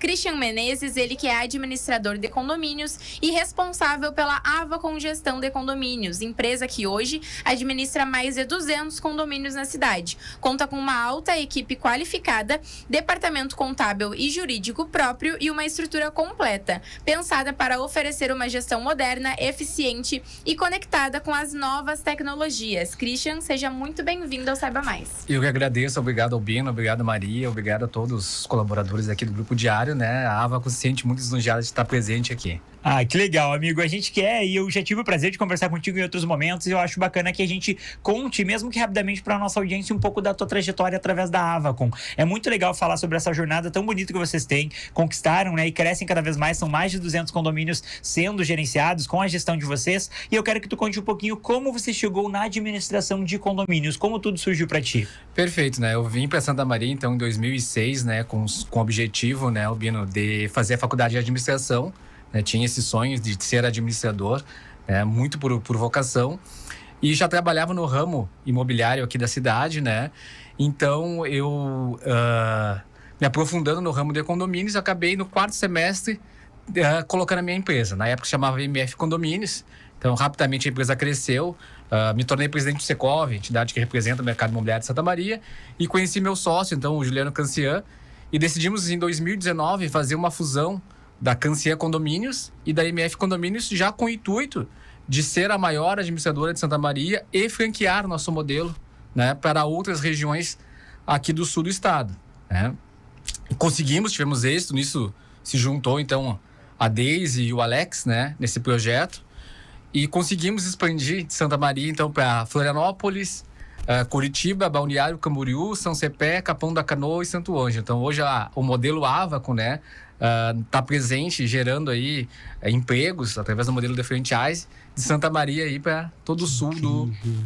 Christian Menezes, ele que é administrador de condomínios e responsável pela Avacon Gestão de Condomínios, empresa que hoje administra mais de 200 condomínios na cidade. Conta com uma alta equipe qualificada, departamento contábil e jurídico próprio e uma estrutura completa, pensada para oferecer uma gestão moderna, eficiente e conectada com as novas tecnologias. Christian, seja muito bem-vindo ao Saiba Mais. Eu que agradeço, obrigado Albino, obrigado Maria, obrigado a todos os colaboradores aqui do Grupo Diário, né? A Avacon se sente muito lisonjeada de estar presente aqui. Ah, que legal, amigo. A gente quer, e eu já tive o prazer de conversar contigo em outros momentos, e eu acho bacana que a gente conte, mesmo que rapidamente, para a nossa audiência, um pouco da tua trajetória através da Avacon. É muito legal falar sobre essa jornada tão bonita que vocês têm, conquistaram, né, e crescem cada vez mais. São mais de 200 condomínios sendo gerenciados com a gestão de vocês. E eu quero que tu conte um pouquinho como você chegou na administração de condomínios, como tudo surgiu para ti. Perfeito, né? Eu vim para Santa Maria, então, em 2006, né, com o objetivo, né, Albino, de fazer a faculdade de administração. Tinha esse sonho de ser administrador, muito por vocação, e já trabalhava no ramo imobiliário aqui da cidade, né? Então eu me aprofundando no ramo de condomínios, acabei no 4º semestre colocando a minha empresa. Na época chamava MF Condomínios. Então rapidamente a empresa cresceu, me tornei presidente do Secov, entidade que representa o mercado imobiliário de Santa Maria, e conheci meu sócio, então o Juliano Cancian, e decidimos em 2019 fazer uma fusão da Cancian Condomínios e da MF Condomínios, já com o intuito de ser a maior administradora de Santa Maria e franquear nosso modelo, né, para outras regiões aqui do sul do estado, né? E conseguimos, tivemos êxito nisso, se juntou então a Deise e o Alex, né, nesse projeto, e conseguimos expandir de Santa Maria então para Florianópolis, Curitiba, Balneário Camboriú, São Cepé, Capão da Canoa e Santo Ângelo. Então hoje o modelo Avacon, né, está presente, gerando aí empregos através do modelo de franchise de Santa Maria aí para todo o sul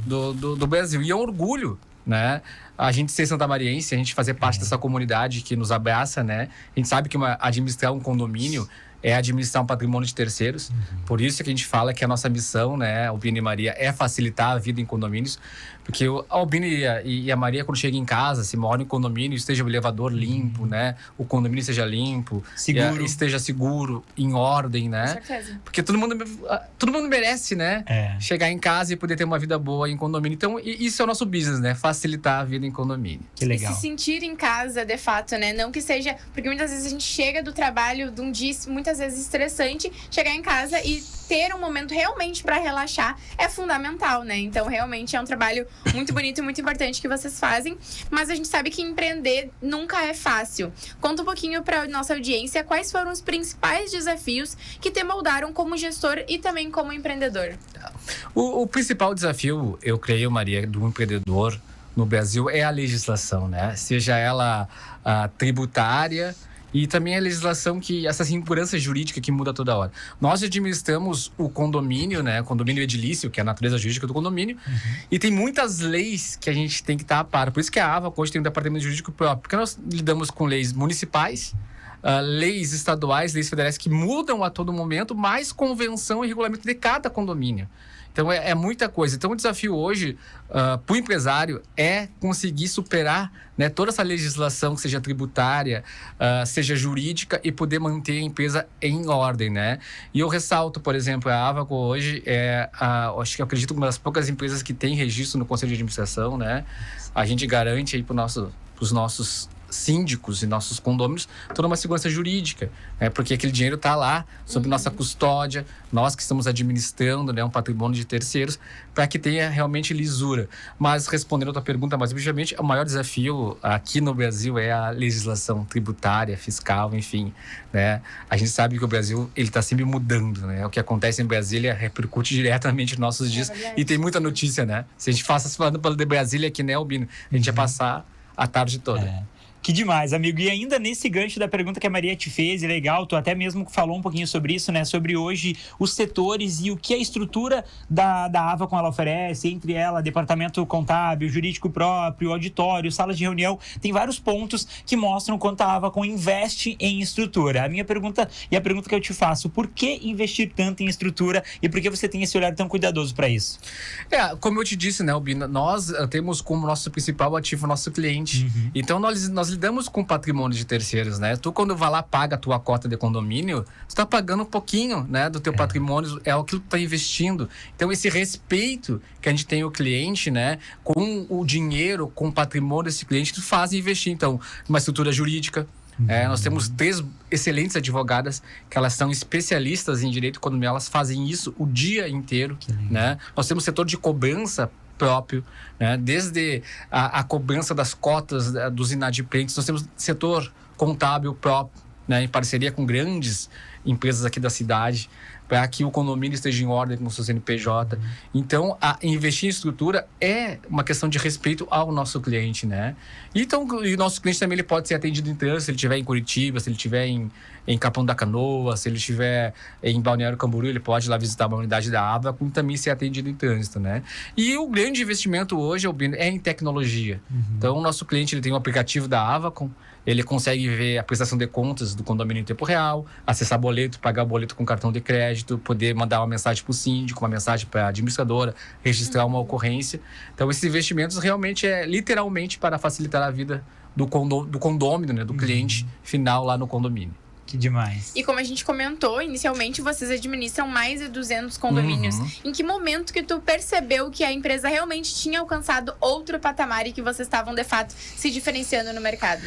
do Brasil. E é um orgulho, né, a gente ser santamariense, a gente fazer parte dessa comunidade que nos abraça, né? A gente sabe que administrar um condomínio é administrar um patrimônio de terceiros. Por isso que a gente fala que a nossa missão, né, Albino e Maria, é facilitar a vida em condomínios. Porque o Albino e a Maria, quando chegam em casa, se moram em condomínio, esteja o elevador limpo, né? O condomínio esteja limpo, seguro. Esteja seguro, em ordem, né? Com certeza. Porque todo mundo merece, né? Chegar em casa e poder ter uma vida boa em condomínio. Então, isso é o nosso business, né? Facilitar a vida em condomínio. Que legal. E se sentir em casa, de fato, né? Não que seja... Porque muitas vezes a gente chega do trabalho, de um dia muitas vezes estressante, chegar em casa e ter um momento realmente para relaxar é fundamental, né? Então, realmente é um trabalho muito bonito e muito importante que vocês fazem, mas a gente sabe que empreender nunca é fácil. Conta um pouquinho para nossa audiência quais foram os principais desafios que te moldaram como gestor e também como empreendedor. O principal desafio, eu creio, Maria, do empreendedor no Brasil é a legislação, né? Seja ela tributária, e também a legislação essa segurança jurídica que muda toda hora. Nós administramos o condomínio, né? Condomínio edilício, que é a natureza jurídica do condomínio. E tem muitas leis que a gente tem que estar a par. Por isso que a Avacon hoje tem um departamento jurídico próprio. Porque nós lidamos com leis municipais, leis estaduais, leis federais que mudam a todo momento, mais convenção e regulamento de cada condomínio. Então é muita coisa. Então o desafio hoje para o empresário é conseguir superar, né, toda essa legislação, seja tributária, seja jurídica, e poder manter a empresa em ordem, né? E eu ressalto, por exemplo, a Avacon hoje acho que eu acredito uma das poucas empresas que tem registro no Conselho de Administração, né? A gente garante aí para os nossos síndicos e nossos condôminos toda uma segurança jurídica, né? Porque aquele dinheiro está lá sob nossa custódia, nós que estamos administrando, né, um patrimônio de terceiros, para que tenha realmente lisura. Mas respondendo a tua pergunta mais objetivamente, o maior desafio aqui no Brasil é a legislação tributária, fiscal, enfim, né? A gente sabe que o Brasil ele está sempre mudando, né? O que acontece em Brasília repercute diretamente nos nossos dias, e tem muita notícia, né? Se a gente falando de Brasília aqui, né, Albino, a gente ia passar a tarde toda. Que demais, amigo. E ainda nesse gancho da pergunta que a Maria te fez, e legal, tu até mesmo falou um pouquinho sobre isso, né? Sobre hoje os setores e o que a estrutura da Avacon ela oferece, entre ela, departamento contábil, jurídico próprio, auditório, salas de reunião. Tem vários pontos que mostram quanto a Avacon investe em estrutura. A minha pergunta, e a pergunta que eu te faço, por que investir tanto em estrutura e por que você tem esse olhar tão cuidadoso para isso? Como eu te disse, né, Albino, nós temos como nosso principal ativo o nosso cliente. Então nós lidamos com patrimônio de terceiros, né? Tu, quando vai lá, paga a tua cota de condomínio, tu tá pagando um pouquinho, né, do teu patrimônio, é aquilo que tu tá investindo. Então, esse respeito que a gente tem o cliente, né, com o dinheiro, com o patrimônio desse cliente, tu faz investir. Então, uma estrutura jurídica. Nós temos 3 excelentes advogadas que elas são especialistas em direito condominial, elas fazem isso o dia inteiro, né? Nós temos setor de cobrança próprio, né? Desde a cobrança das cotas dos inadimplentes, nós temos setor contábil próprio, né? Em parceria com grandes empresas aqui da cidade, para que o condomínio esteja em ordem com o seu CNPJ. Então, investir em estrutura é uma questão de respeito ao nosso cliente, né? Então, e o nosso cliente também ele pode ser atendido em trânsito, se ele estiver em Curitiba, se ele estiver em Capão da Canoa, se ele estiver em Balneário Camboriú, ele pode ir lá visitar uma unidade da Avacom e também ser atendido em trânsito, né? E o grande investimento hoje, Albino, é em tecnologia. Então, o nosso cliente ele tem um aplicativo da Avacom, ele consegue ver a prestação de contas do condomínio em tempo real, acessar boleto, pagar boleto com cartão de crédito, poder mandar uma mensagem para o síndico, uma mensagem para a administradora, registrar uma ocorrência. Então, esses investimentos realmente é literalmente para facilitar a vida do condômino, né, do cliente final lá no condomínio. Que demais. E como a gente comentou, inicialmente vocês administram mais de 200 condomínios. Em que momento que tu percebeu que a empresa realmente tinha alcançado outro patamar e que vocês estavam, de fato, se diferenciando no mercado?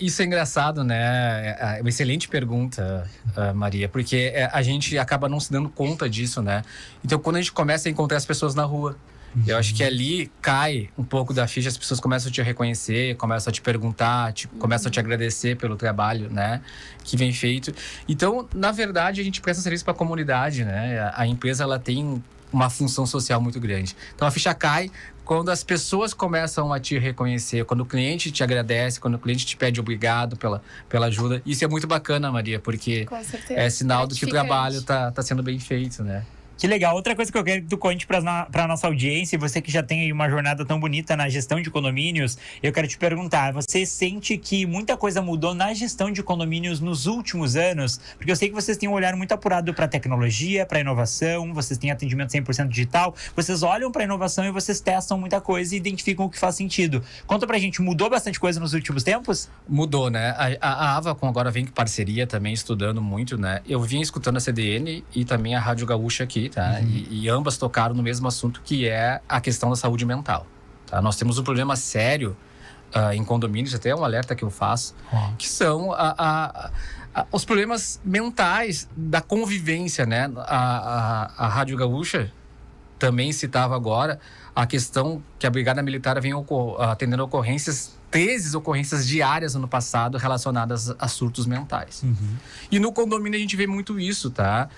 Isso é engraçado, né? É uma excelente pergunta, Maria, porque a gente acaba não se dando conta disso, né? Então, quando a gente começa a encontrar as pessoas na rua, eu acho que ali cai um pouco da ficha, as pessoas começam a te reconhecer, começam a te perguntar, começam a te agradecer pelo trabalho, né, que vem feito. Então, na verdade, a gente presta serviço para a comunidade, né? A empresa ela tem uma função social muito grande. Então, a ficha cai quando as pessoas começam a te reconhecer, quando o cliente te agradece, quando o cliente te pede obrigado pela ajuda. Isso é muito bacana, Maria, porque é sinal do que o trabalho tá sendo bem feito, né? Que legal. Outra coisa que eu quero que tu conte para a nossa audiência, e você que já tem aí uma jornada tão bonita na gestão de condomínios, eu quero te perguntar, você sente que muita coisa mudou na gestão de condomínios nos últimos anos? Porque eu sei que vocês têm um olhar muito apurado para tecnologia, para inovação, vocês têm atendimento 100% digital, vocês olham para a inovação e vocês testam muita coisa e identificam o que faz sentido. Conta pra gente, mudou bastante coisa nos últimos tempos? Mudou, né? A Avacom agora vem com parceria também, estudando muito, né? Eu vim escutando a CDN e também a Rádio Gaúcha aqui, tá? E ambas tocaram no mesmo assunto, que é a questão da saúde mental, tá? Nós temos um problema sério em condomínios, até um alerta que eu faço, que são os problemas mentais da convivência, né? A Rádio Gaúcha também citava agora a questão que a Brigada Militar vem atendendo ocorrências, 13 ocorrências diárias no passado relacionadas a surtos mentais. E no condomínio a gente vê muito isso, tá?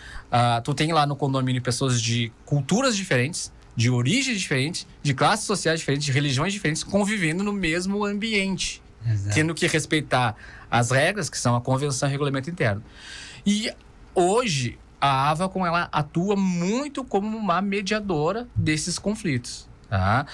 Tu tem lá no condomínio pessoas de culturas diferentes, de origens diferentes, de classes sociais diferentes, de religiões diferentes, convivendo no mesmo ambiente. Exato. Tendo que respeitar as regras, que são a convenção e o regulamento interno. E hoje a Avacom ela atua muito como uma mediadora desses conflitos, tá?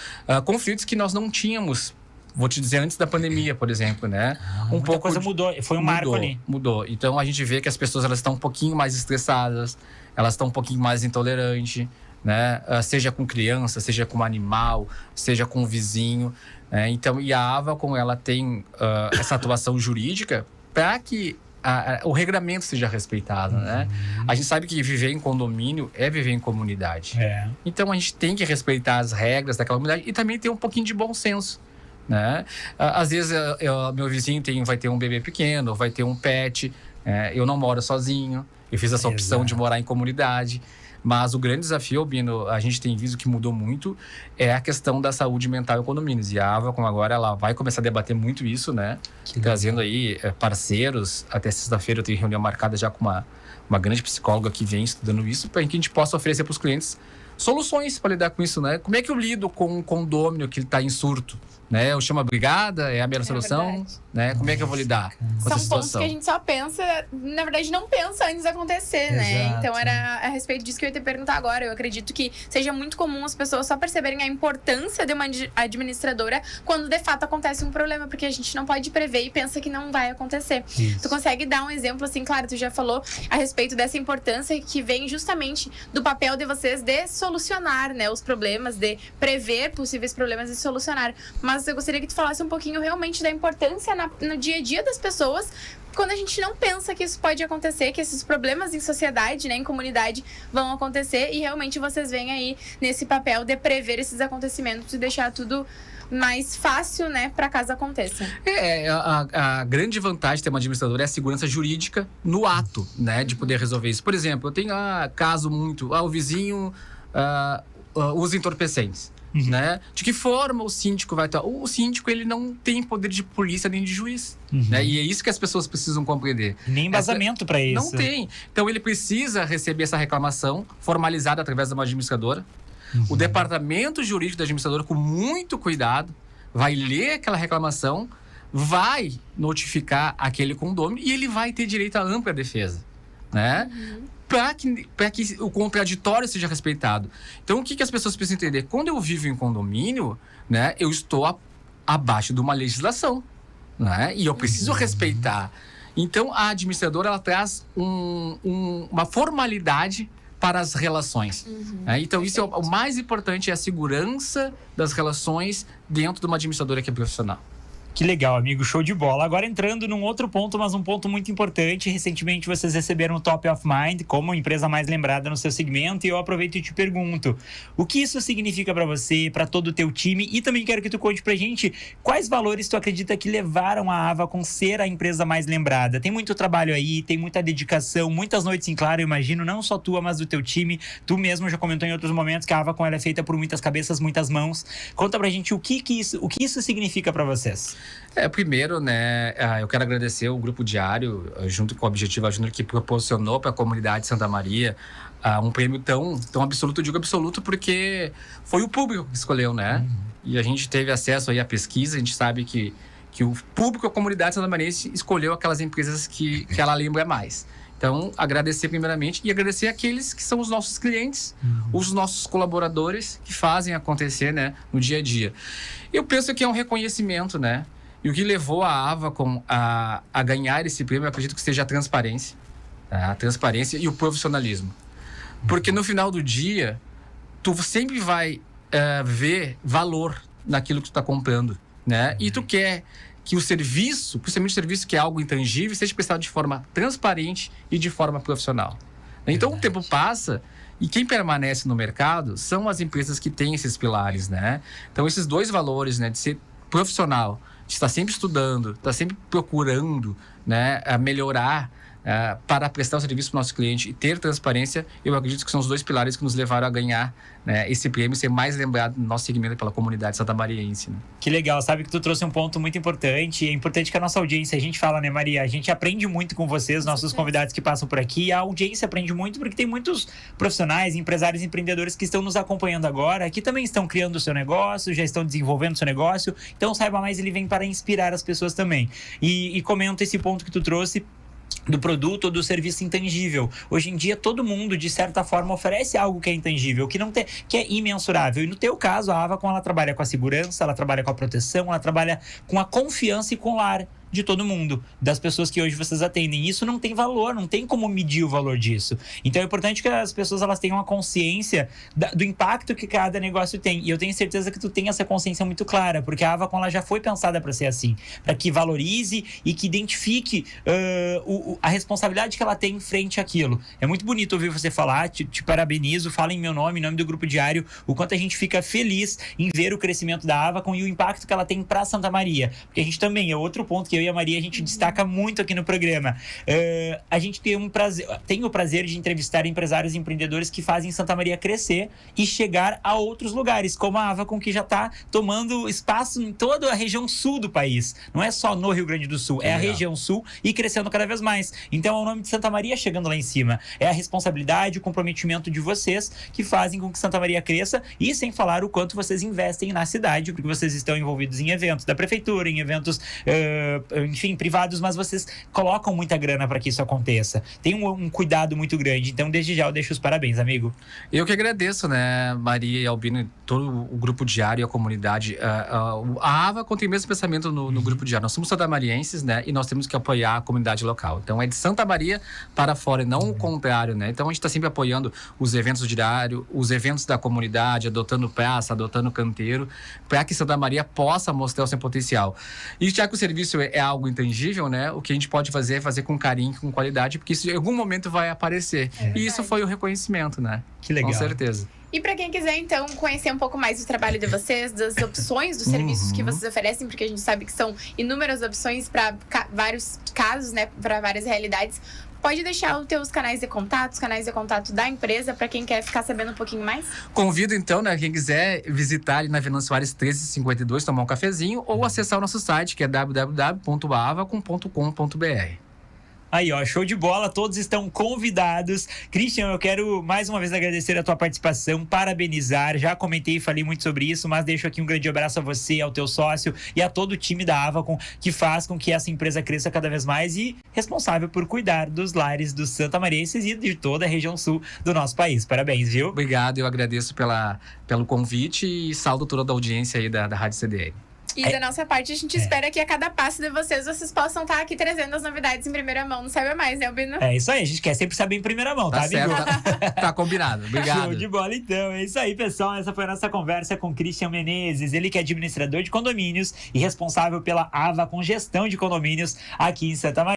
Conflitos que nós não tínhamos, vou te dizer, antes da pandemia, por exemplo, né? Muita coisa mudou, foi um marco ali. Mudou. Então, a gente vê que as pessoas elas estão um pouquinho mais estressadas, elas estão um pouquinho mais intolerantes, né? Seja com criança, seja com animal, seja com o vizinho. Né? Então, e a Avacom, ela tem essa atuação jurídica para que o regramento seja respeitado, né? A gente sabe que viver em condomínio é viver em comunidade. Então, a gente tem que respeitar as regras daquela comunidade e também ter um pouquinho de bom senso, né? Às vezes, meu vizinho vai ter um bebê pequeno, vai ter um pet. Eu não moro sozinho. Eu fiz essa opção de morar em comunidade. Mas o grande desafio, Albino, a gente tem visto que mudou muito, é a questão da saúde mental em condomínios. E a Avacom agora ela vai começar a debater muito isso, né? Trazendo aí parceiros. Até sexta-feira eu tenho reunião marcada já com uma grande psicóloga que vem estudando isso, para que a gente possa oferecer para os clientes soluções para lidar com isso, né? Como é que eu lido com um condômino que está em surto? Né? Eu chamo a brigada, é a melhor solução, né? Como é que eu vou lidar com essa situação? São pontos que a gente só pensa, na verdade não pensa antes de acontecer, né? Então era a respeito disso que eu ia te perguntar agora. Eu acredito que seja muito comum as pessoas só perceberem a importância de uma administradora quando de fato acontece um problema, porque a gente não pode prever e pensa que não vai acontecer. Isso. Tu consegue dar um exemplo, assim, claro, tu já falou a respeito dessa importância que vem justamente do papel de vocês de solucionar, né, os problemas, de prever possíveis problemas e solucionar. Mas eu gostaria que tu falasse um pouquinho realmente da importância no dia a dia das pessoas, quando a gente não pensa que isso pode acontecer, que esses problemas em sociedade, né, em comunidade, vão acontecer, e realmente vocês vêm aí nesse papel de prever esses acontecimentos e deixar tudo mais fácil, né, para caso aconteça. A grande vantagem de ter uma administradora é a segurança jurídica no ato, né, de poder resolver isso. Por exemplo, eu tenho caso muito, o vizinho usa entorpecentes. Né? De que forma o síndico vai estar? O síndico, ele não tem poder de polícia nem de juiz. Né? E é isso que as pessoas precisam compreender. Nem embasamento para isso. Não tem. Então, ele precisa receber essa reclamação formalizada através de uma administradora. O departamento jurídico da administradora, com muito cuidado, vai ler aquela reclamação, vai notificar aquele condômino e ele vai ter direito à ampla defesa. Né? Para que o contraditório seja respeitado. Então, o que as pessoas precisam entender? Quando eu vivo em condomínio, né, eu estou abaixo de uma legislação, né, e eu preciso respeitar. Então, a administradora, ela traz uma formalidade para as relações. Né? Então, isso é o mais importante, é a segurança das relações dentro de uma administradora que é profissional. Que legal, amigo, show de bola. Agora entrando num outro ponto, mas um ponto muito importante. Recentemente vocês receberam o Top of Mind como empresa mais lembrada no seu segmento, e eu aproveito e te pergunto, o que isso significa para você, para todo o teu time, e também quero que tu conte pra gente quais valores tu acredita que levaram a Avacon ser a empresa mais lembrada. Tem muito trabalho aí, tem muita dedicação, muitas noites em claro, eu imagino, não só tua, mas do teu time. Tu mesmo já comentou em outros momentos que a Avacon, ela é feita por muitas cabeças, muitas mãos. Conta pra gente o que isso significa para vocês. Primeiro, né, eu quero agradecer o Grupo Diário, junto com o Objetiva Júnior, que proporcionou para a comunidade de Santa Maria um prêmio tão absoluto. Eu digo absoluto porque foi o público que escolheu, né? E a gente teve acesso aí à pesquisa, a gente sabe que o público, a comunidade santamariense, escolheu aquelas empresas que ela lembra mais. Então, agradecer primeiramente e agradecer aqueles que são os nossos clientes, os nossos colaboradores que fazem acontecer, né, no dia a dia. Eu penso que é um reconhecimento, né? E o que levou a Avacon a ganhar esse prêmio, eu acredito que seja a transparência. A transparência e o profissionalismo. Porque no final do dia, tu sempre vai ver valor naquilo que tu está comprando, né? E tu quer que o serviço, principalmente o serviço que é algo intangível, seja prestado de forma transparente e de forma profissional. Então, o tempo passa e quem permanece no mercado são as empresas que têm esses pilares, né? Então, esses dois valores, né, de ser profissional, de estar sempre estudando, estar sempre procurando, né, melhorar para prestar o serviço para o nosso cliente e ter transparência, eu acredito que são os dois pilares que nos levaram a ganhar, né, esse prêmio e ser mais lembrado no nosso segmento pela comunidade santamariense. Né? Que legal, sabe que tu trouxe um ponto muito importante. É importante que a nossa audiência, a gente fala, né, Maria? A gente aprende muito com vocês, nossos convidados que passam por aqui. A audiência aprende muito porque tem muitos profissionais, empresários, empreendedores que estão nos acompanhando agora, que também estão criando o seu negócio, já estão desenvolvendo o seu negócio. Então, Saiba Mais, ele vem para inspirar as pessoas também. E comenta esse ponto que tu trouxe do produto ou do serviço intangível. Hoje em dia, todo mundo, de certa forma, oferece algo que é intangível, que é imensurável. E no teu caso, a Avacon, ela trabalha com a segurança, ela trabalha com a proteção, ela trabalha com a confiança e com o lar de todo mundo, das pessoas que hoje vocês atendem. Isso não tem valor, não tem como medir o valor disso. Então é importante que as pessoas elas tenham a consciência do impacto que cada negócio tem. E eu tenho certeza que tu tem essa consciência muito clara, porque a Avacon ela já foi pensada para ser assim, para que valorize e que identifique a responsabilidade que ela tem frente àquilo. É muito bonito ouvir você falar, te parabenizo, fala em meu nome, em nome do Grupo Diário, o quanto a gente fica feliz em ver o crescimento da Avacon e o impacto que ela tem para Santa Maria. Porque a gente também, é outro ponto que eu e a Maria, a gente destaca muito aqui no programa. A gente tem o prazer de entrevistar empresários e empreendedores que fazem Santa Maria crescer e chegar a outros lugares, como a Avacon, que já está tomando espaço em toda a região sul do país. Não é só no Rio Grande do Sul, é a região sul e crescendo cada vez mais. Então, é o nome de Santa Maria chegando lá em cima. É a responsabilidade, o comprometimento de vocês que fazem com que Santa Maria cresça, e sem falar o quanto vocês investem na cidade, porque vocês estão envolvidos em eventos da prefeitura, em eventos enfim, privados, mas vocês colocam muita grana para que isso aconteça. Tem um cuidado muito grande. Então, desde já, eu deixo os parabéns, amigo. Eu que agradeço, né, Maria e Albino, todo o grupo diário e a comunidade. A Avacon tem o mesmo pensamento no grupo diário. Nós somos santamarienses, né, e nós temos que apoiar a comunidade local. Então, é de Santa Maria para fora, e não o contrário, né? Então, a gente está sempre apoiando os eventos do diário, os eventos da comunidade, adotando praça, adotando canteiro, para que Santa Maria possa mostrar o seu potencial. E já que o serviço é algo intangível, né, o que a gente pode fazer é fazer com carinho, com qualidade, porque isso em algum momento vai aparecer. E isso foi o reconhecimento, né? Que legal. Com certeza. E para quem quiser, então, conhecer um pouco mais do trabalho de vocês, das opções dos serviços que vocês oferecem, porque a gente sabe que são inúmeras opções para vários casos, né, para várias realidades, pode deixar os teus canais de contato, os canais de contato da empresa, para quem quer ficar sabendo um pouquinho mais? Convido, então, né, quem quiser visitar ali na Venâncio Soares 1352, tomar um cafezinho, ou acessar o nosso site, que é www.avacon.com.br. Aí, ó, show de bola, todos estão convidados. Christian, eu quero mais uma vez agradecer a tua participação, parabenizar, já comentei e falei muito sobre isso, mas deixo aqui um grande abraço a você, ao teu sócio e a todo o time da Avacon, que faz com que essa empresa cresça cada vez mais e responsável por cuidar dos lares dos santamarienses e de toda a região sul do nosso país. Parabéns, viu? Obrigado, eu agradeço pelo convite e saldo toda a audiência aí da Rádio CDN. E da nossa parte, a gente espera que a cada passo de vocês possam estar aqui trazendo as novidades em primeira mão. Não saiba mais, né, Albino? É isso aí, a gente quer sempre saber em primeira mão, tá, amigo? Tá combinado, obrigado. Show de bola, então. É isso aí, pessoal. Essa foi a nossa conversa com Christian Menezes. Ele que é administrador de condomínios e responsável pela Avacon Gestão de Condomínios aqui em Santa Maria.